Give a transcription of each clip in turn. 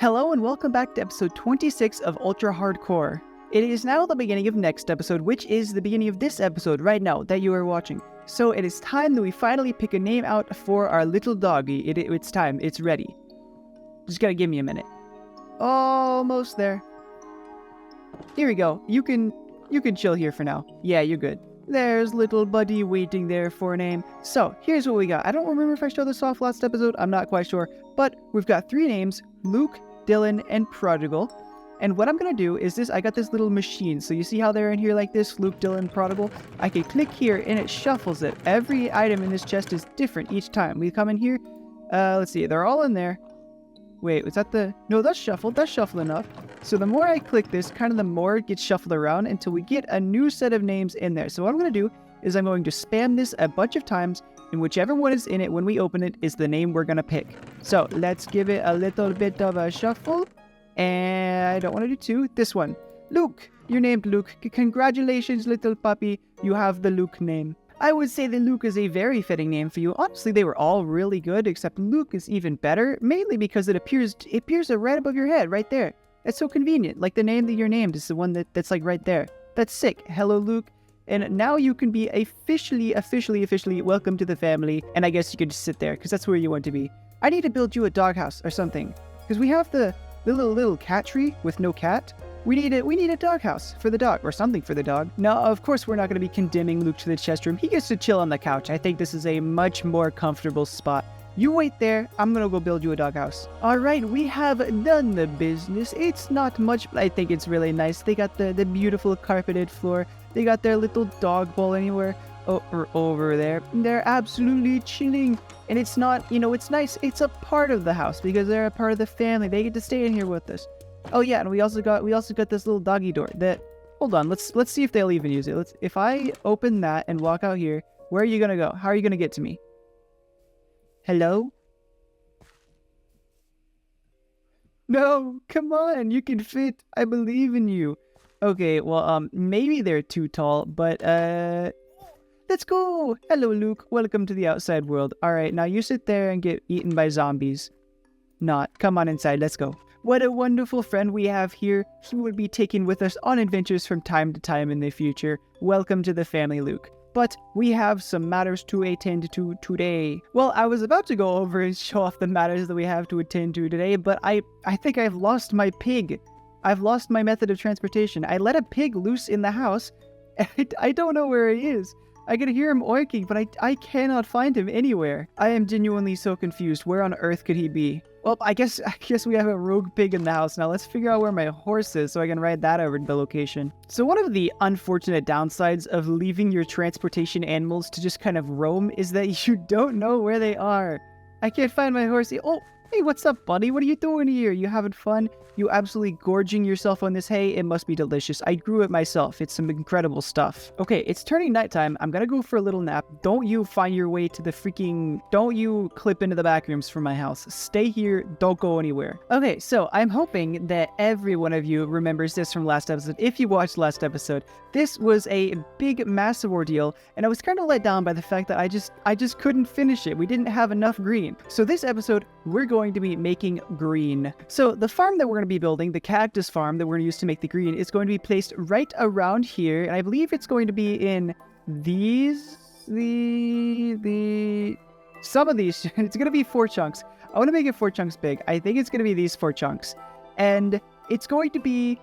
Hello and welcome back to episode 26 of Ultra Hardcore. It is now the beginning of next episode, which is the beginning of this episode right now that you are watching. So it is time that we finally pick a name out for our little doggy. It's time. It's ready. Just gotta give me a minute. Almost there. Here we go. You can chill here for now. Yeah, you're good. There's little buddy waiting there for a name. So, here's what we got. I don't remember if I showed this off last episode. I'm not quite sure. But we've got three names. Luke, Dylan, and Prodigal. And what I'm going to do is this. I got this little machine. So you see how they're in here like this? Luke, Dylan, Prodigal. I can click here and it shuffles it. Every item in this chest is different each time. We come in here. Let's see. They're all in there. Wait, was that the... No, that's shuffled. That's shuffled enough. So the more I click this, kind of the more it gets shuffled around until we get a new set of names in there. So what I'm going to do is I'm going to spam this a bunch of times, and whichever one is in it when we open it is the name we're going to pick. So let's give it a little bit of a shuffle. And I don't want to do two. This one. Luke. You're named Luke. Congratulations, little puppy. You have the Luke name. I would say that Luke is a very fitting name for you. Honestly, they were all really good, except Luke is even better, mainly because it appears right above your head, right there. That's so convenient. Like the name that you're named is the one that's like right there. That's sick. Hello, Luke. And now you can be officially welcome to the family. And I guess you could just sit there because that's where you want to be. I need to build you a doghouse or something because we have the little cat tree with no cat. We need a doghouse for the dog or something for the dog. Now, of course, we're not going to be condemning Luke to the chest room. He gets to chill on the couch. I think this is a much more comfortable spot. You wait there. I'm going to go build you a doghouse. All right, we have done the business. It's not much, but I think it's really nice. They got the beautiful carpeted floor. They got their little dog bowl anywhere over there. They're absolutely chilling. And it's not, it's nice. It's a part of the house because they're a part of the family. They get to stay in here with us. Oh yeah, and we also got this little doggy door that, hold on, let's see if they'll even use it. If I open that and walk out here, where are you gonna go? How are you gonna get to me? Hello? No, come on, you can fit. I believe in you. Okay, well, maybe they're too tall, but, let's go. Hello, Luke. Welcome to the outside world. All right, now you sit there and get eaten by zombies. Not. Come on inside. Let's go. What a wonderful friend we have here. He will be taken with us on adventures from time to time in the future. Welcome to the family, Luke. But we have some matters to attend to today. Well, I was about to go over and show off the matters that we have to attend to today, but I think I've lost my pig. I've lost my method of transportation. I let a pig loose in the house, and I don't know where he is. I can hear him oinking, but I cannot find him anywhere. I am genuinely so confused. Where on earth could he be? Well, I guess we have a rogue pig in the house. Now let's figure out where my horse is so I can ride that over to the location. So one of the unfortunate downsides of leaving your transportation animals to just kind of roam is that you don't know where they are. I can't find my horsey. Oh, hey, what's up, buddy? What are you doing here? You having fun? You absolutely gorging yourself on this hay? It must be delicious. I grew it myself. It's some incredible stuff. Okay, it's turning nighttime. I'm gonna go for a little nap. Don't you find your way to the freaking... Don't you clip into the back rooms from my house. Stay here. Don't go anywhere. Okay, so I'm hoping that every one of you remembers this from last episode. If you watched last episode, this was a big, massive ordeal, and I was kind of let down by the fact that I just couldn't finish it. We didn't have enough green. So this episode, we're going to be making green. So the farm that we're going to be building, the cactus farm that we're going to use to make the green, is going to be placed right around here, and I believe it's going to be in some of these. It's going to be 4 chunks. I want to make it 4 chunks big. I think it's going to be these 4 chunks, and it's going to be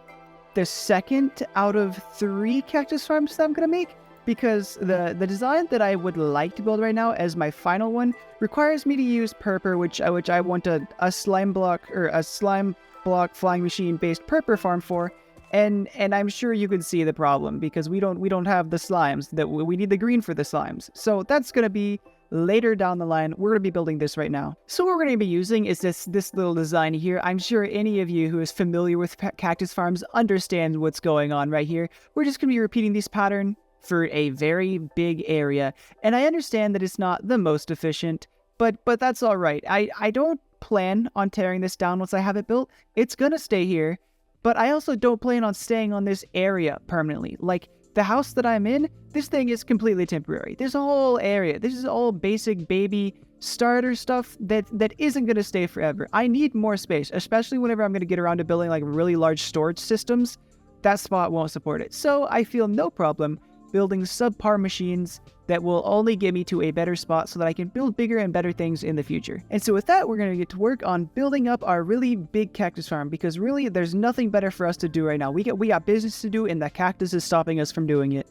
the second out of 3 cactus farms that I'm going to make, because the design that I would like to build right now as my final one requires me to use Purpur, which I want a slime block flying machine based Purpur farm for, and I'm sure you can see the problem because we don't have the slimes that we need the green for the slimes. So that's gonna be later down the line. We're gonna be building this right now. So what we're gonna be using is this little design here. I'm sure any of you who is familiar with cactus farms understands what's going on right here. We're just gonna be repeating this pattern for a very big area, and I understand that it's not the most efficient, but that's all right. I don't plan on tearing this down once I have it built. It's gonna stay here, but I also don't plan on staying on this area permanently. Like the house that I'm in, this thing is completely temporary. There's a whole area. This is all basic baby starter stuff that isn't going to stay forever. I need more space, especially whenever I'm going to get around to building like really large storage systems. That spot won't support it. So I feel no problem building subpar machines that will only get me to a better spot so that I can build bigger and better things in the future. And so with that, we're going to get to work on building up our really big cactus farm, because really there's nothing better for us to do right now. We got business to do, and the cactus is stopping us from doing it.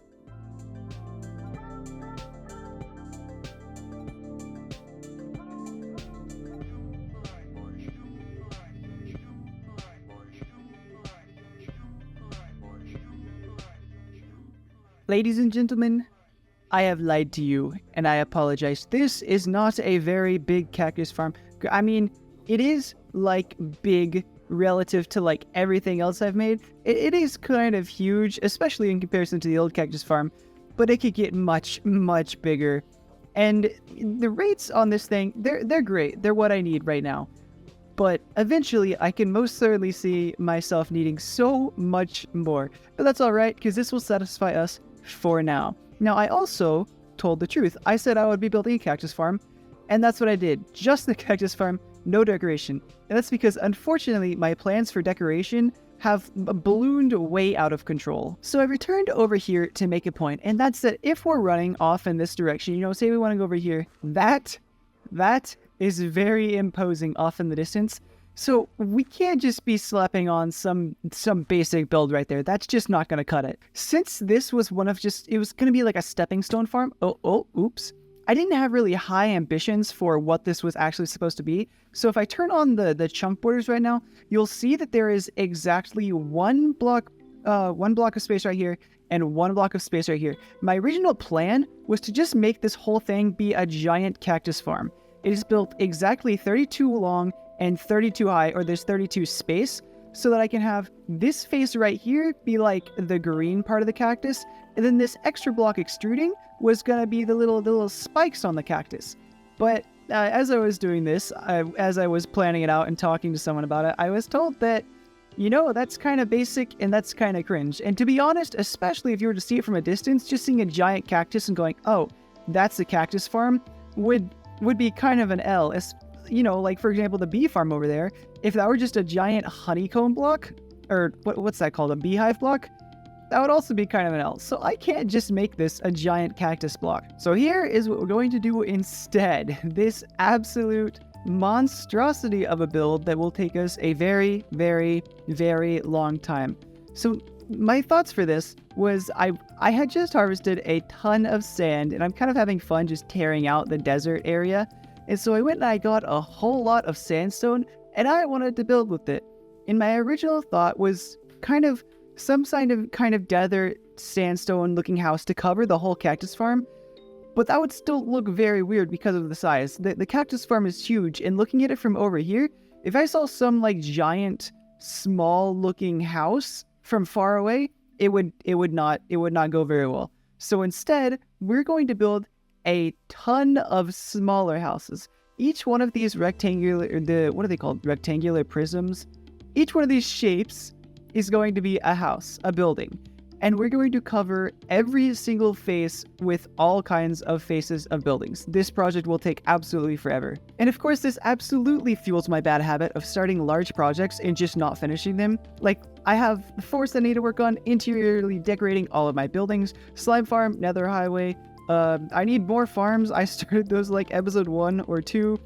Ladies and gentlemen, I have lied to you, and I apologize. This is not a very big cactus farm. I mean, it is, like, big relative to, like, everything else I've made. It is kind of huge, especially in comparison to the old cactus farm, but it could get much, much bigger. And the rates on this thing, they're great. They're what I need right now. But eventually, I can most certainly see myself needing so much more. But that's alright, because this will satisfy us for now. Now, I also told the truth. I said I would be building a cactus farm, and that's what I did. Just the cactus farm, no decoration. And that's because, unfortunately, my plans for decoration have ballooned way out of control. So I returned over here to make a point, and that's that if we're running off in this direction, you know, say we want to go over here, that is very imposing off in the distance. So we can't just be slapping on some basic build right there. That's just not going to cut it. Since this was it was going to be like a stepping stone farm. Oops. I didn't have really high ambitions for what this was actually supposed to be. So if I turn on the chunk borders right now, you'll see that there is exactly one block of space right here and one block of space right here. My original plan was to just make this whole thing be a giant cactus farm. It is built exactly 32 long and 32 high, or there's 32 space, so that I can have this face right here be like the green part of the cactus, and then this extra block extruding was gonna be the little spikes on the cactus. But as I was doing this, as I was planning it out and talking to someone about it, I was told that, you know, that's kind of basic and that's kind of cringe. And to be honest, especially if you were to see it from a distance, just seeing a giant cactus and going, oh, that's a cactus farm, would be kind of an L. You know, like, for example, the bee farm over there, if that were just a giant honeycomb block, or what's that called, a beehive block, that would also be kind of an L. So I can't just make this a giant cactus block. So here is what we're going to do instead. This absolute monstrosity of a build that will take us a very, very, very long time. So my thoughts for this was I had just harvested a ton of sand, and I'm kind of having fun just tearing out the desert area. And so I went and I got a whole lot of sandstone, and I wanted to build with it. And my original thought was kind of some kind of desert sandstone looking house to cover the whole cactus farm. But that would still look very weird because of the size. The cactus farm is huge, and looking at it from over here, if I saw some like giant, small looking house from far away, it would not go very well. So instead, we're going to build a ton of smaller houses. Each one of these rectangular, what are they called? Rectangular prisms. Each one of these shapes is going to be a house, a building. And we're going to cover every single face with all kinds of faces of buildings. This project will take absolutely forever. And of course, this absolutely fuels my bad habit of starting large projects and just not finishing them. Like, I have the forest I need to work on, interiorly decorating all of my buildings, slime farm, nether highway. I need more farms. I started those like episode 1 or 2.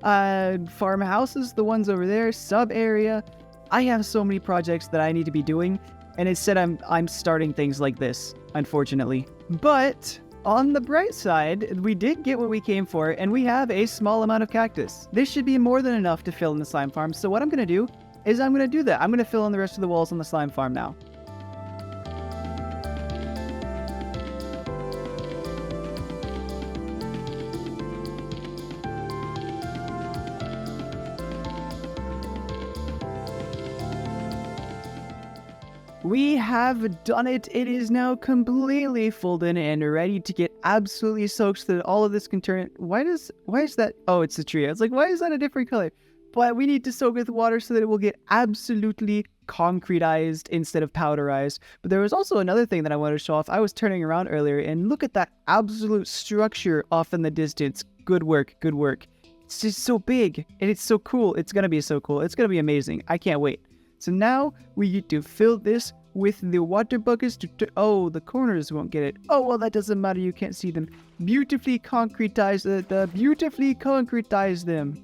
Farmhouses, the ones over there, sub area. I have so many projects that I need to be doing, and instead I'm starting things like this, unfortunately. But on the bright side, we did get what we came for, and we have a small amount of cactus. This should be more than enough to fill in the slime farm, so what I'm going to do is I'm going to do that. I'm going to fill in the rest of the walls on the slime farm now. We have done it. It is now completely filled in and ready to get absolutely soaked so that all of this can turn. Why is that? Oh, it's a tree. I was like, why is that a different color? But we need to soak it with water so that it will get absolutely concretized instead of powderized. But there was also another thing that I wanted to show off. I was turning around earlier and look at that absolute structure off in the distance. Good work, good work. It's just so big, and it's so cool. It's gonna be so cool. It's gonna be amazing. I can't wait. So now we get to fill this with the water buckets oh, the corners won't get it. Oh, well, that doesn't matter. You can't see them. Beautifully concretize beautifully concretize them.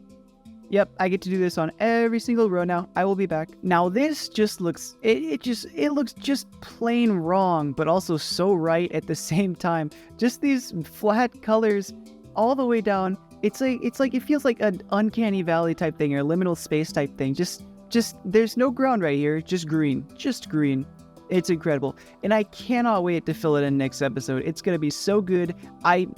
Yep, I get to do this on every single row now. I will be back. Now this just looks, it looks just plain wrong, but also so right at the same time. Just these flat colors all the way down. It feels like an uncanny valley type thing or a liminal space type thing. Just there's no ground right here. Just green. It's incredible. And I cannot wait to fill it in next episode. It's going to be so good. I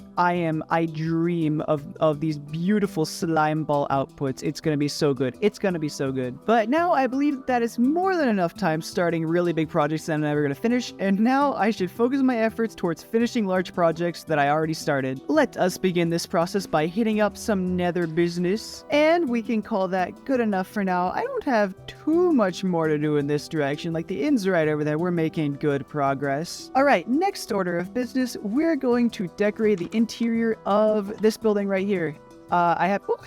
dream of these beautiful slime ball outputs. It's going to be so good. It's going to be so good. But now I believe that is more than enough time starting really big projects that I'm never going to finish. And now I should focus my efforts towards finishing large projects that I already started. Let us begin this process by hitting up some nether business. And we can call that good enough for now. I don't have too much more to do in this direction. Like the inn's right over there. We're making good progress. All right, next order of business, we're going to decorate the interior of this building right here. Oh,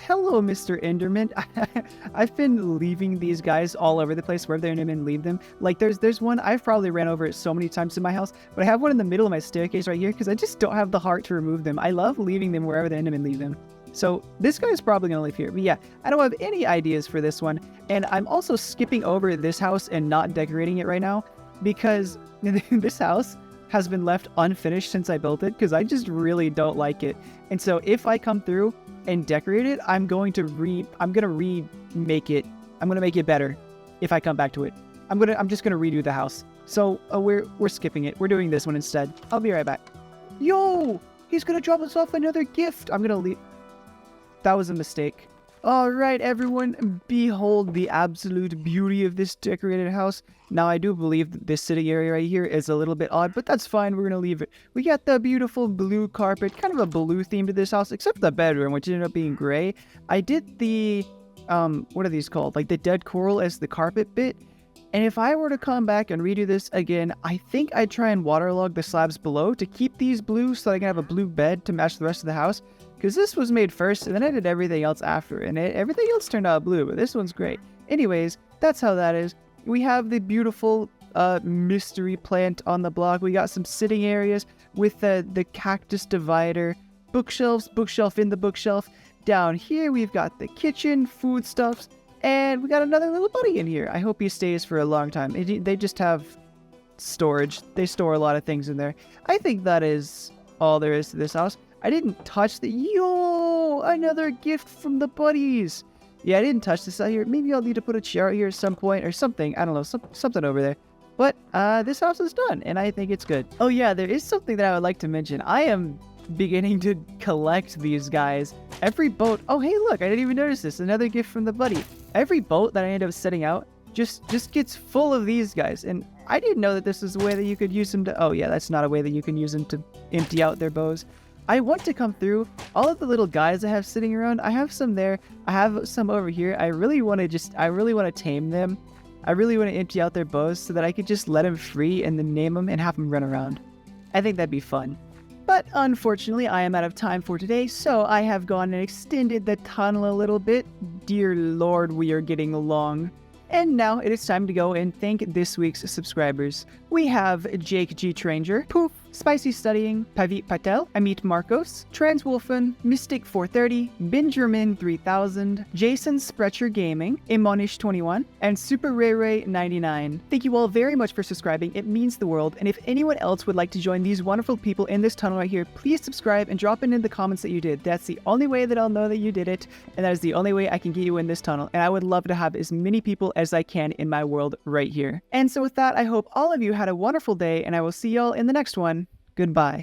hello, Mr. Enderman. I've been leaving these guys all over the place wherever the Endermen leave them. Like there's one, I've probably ran over it so many times in my house, but I have one in the middle of my staircase right here because I just don't have the heart to remove them. I love leaving them wherever the Endermen leave them. So this guy's probably going to live here. But yeah, I don't have any ideas for this one. And I'm also skipping over this house and not decorating it right now, because this house has been left unfinished since I built it because I just really don't like it. And so if I come through and decorate it, I'm going to remake it. I'm going to make it better if I come back to it. I'm just going to redo the house. So we're skipping it. We're doing this one instead. I'll be right back. Yo, he's going to drop us off another gift. I'm going to leave. That was a mistake. All right, everyone, behold the absolute beauty of this decorated house. Now, I do believe that this sitting area right here is a little bit odd, but that's fine. We're going to leave it. We got the beautiful blue carpet, kind of a blue theme to this house, except the bedroom, which ended up being gray. I did the, what are these called? Like the dead coral as the carpet bit. And if I were to come back and redo this again, I think I'd try and waterlog the slabs below to keep these blue so that I can have a blue bed to match the rest of the house. Because this was made first, and then I did everything else after, and everything else turned out blue, but this one's great. Anyways, that's how that is. We have the beautiful mystery plant on the block. We got some sitting areas with the cactus divider, bookshelves, bookshelf in the bookshelf. Down here, we've got the kitchen, foodstuffs, and we got another little buddy in here. I hope he stays for a long time. They just have storage. They store a lot of things in there. I think that is all there is to this house. I didn't touch yo, another gift from the buddies. Yeah, I didn't touch this out here. Maybe I'll need to put a chair out here at some point or something. I don't know, something over there. But this house is done, and I think it's good. Oh yeah, there is something that I would like to mention. I am beginning to collect these guys. Every boat. Oh, hey, look, I didn't even notice this. Another gift from the buddy. Every boat that I end up setting out just gets full of these guys. And I didn't know that this was a way that you could use them to... Oh yeah, that's not a way that you can use them to empty out their bows. I want to come through all of the little guys I have sitting around. I have some there. I have some over here. I really want to tame them. I really want to empty out their bows so that I could just let them free and then name them and have them run around. I think that'd be fun. But unfortunately, I am out of time for today, so I have gone and extended the tunnel a little bit. Dear Lord, we are getting long. And now it is time to go and thank this week's subscribers. We have Jake G. Tranger, Poof, Spicy Studying, Pavit Patel, Amit Marcos, Transwolfen, Mystic430, Benjamin 3000, Jason Sprecher Gaming, Imonish21, and Super Ray Ray 99. Thank you all very much for subscribing. It means the world. And if anyone else would like to join these wonderful people in this tunnel right here, please subscribe and drop it in the comments that you did. That's the only way that I'll know that you did it, and that is the only way I can get you in this tunnel. And I would love to have as many people as I can in my world right here. And so with that, I hope all of you had a wonderful day, and I will see y'all in the next one. Goodbye.